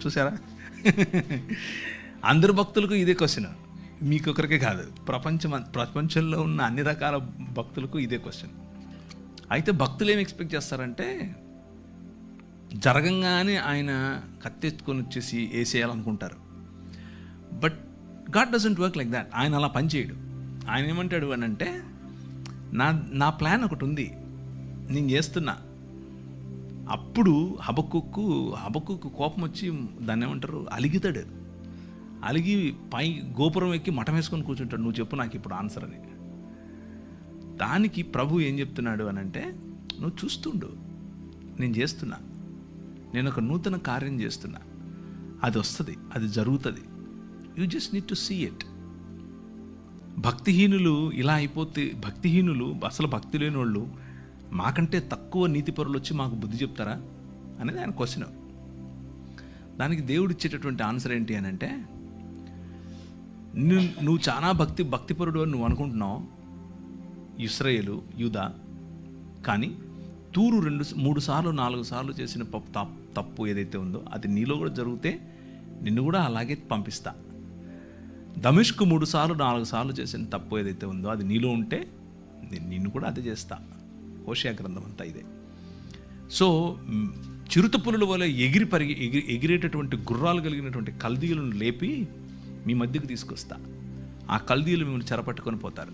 చూసారా? అందరు భక్తులకు ఇదే క్వశ్చన్, మీకొకరికే కాదు, ప్రపంచంలో ఉన్న అన్ని రకాల భక్తులకు ఇదే క్వశ్చన్. అయితే భక్తులు ఏం ఎక్స్పెక్ట్ చేస్తారంటే జరగంగానే ఆయన కత్తెత్తుకొని వచ్చేసి వేసేయాలనుకుంటారు. But God doesn't work like that. ఆయన అలా పనిచేయడు. ఆయన ఏమంటాడు అని అంటే, నా ప్లాన్ ఒకటి ఉంది, నేను చేస్తున్నా. అప్పుడు హబక్కుకు కోపం వచ్చి దాన్ని ఏమంటారు, అలిగితాడు. అలిగి పై గోపురం ఎక్కి మఠం వేసుకొని కూర్చుంటాడు, నువ్వు చెప్పు నాకు ఇప్పుడు ఆన్సర్ అని. దానికి ప్రభు ఏం చెప్తున్నాడు అని అంటే, నువ్వు చూస్తుండు, నేను చేస్తున్నా, నేను ఒక నూతన కార్యం చేస్తున్నా, అది వస్తుంది, అది జరుగుతుంది, you just need to see it. భక్తిహీనులు ఇలా అయిపోతే, భక్తిహీనులు అసలు భక్తి లేని వాళ్ళు మాకంటే తక్కువ నీతిపరులు వచ్చి మాకు బుద్ధి చెప్తారా అనేది ఆయన క్వశ్చన్. దానికి దేవుడు ఇచ్చేటటువంటి ఆన్సర్ ఏంటి అని అంటే, నువ్వు చాలా భక్తిపరుడు అని నువ్వు అనుకుంటున్నావు ఇశ్రాయేలు, యూదా, కానీ తూరు 2-3 సార్లు 4 సార్లు చేసిన తప్పు ఏదైతే ఉందో అది నీలో కూడా జరిగితే నిన్ను కూడా అలాగే పంపిస్తా. దమిష్కు 3 సార్లు 4 సార్లు చేసిన తప్పు ఏదైతే ఉందో అది నీలో ఉంటే నిన్ను కూడా అదే చేస్తా. హోషేయ గ్రంథం అంతా ఇదే. సో చిరుతపులుల వల్ల ఎగిరేటటువంటి గుర్రాలు కలిగినటువంటి కల్దీయులను లేపి మీ మధ్యకు తీసుకొస్తా. ఆ కల్దీయులు మిమ్మల్ని చెరపట్టుకొని పోతారు.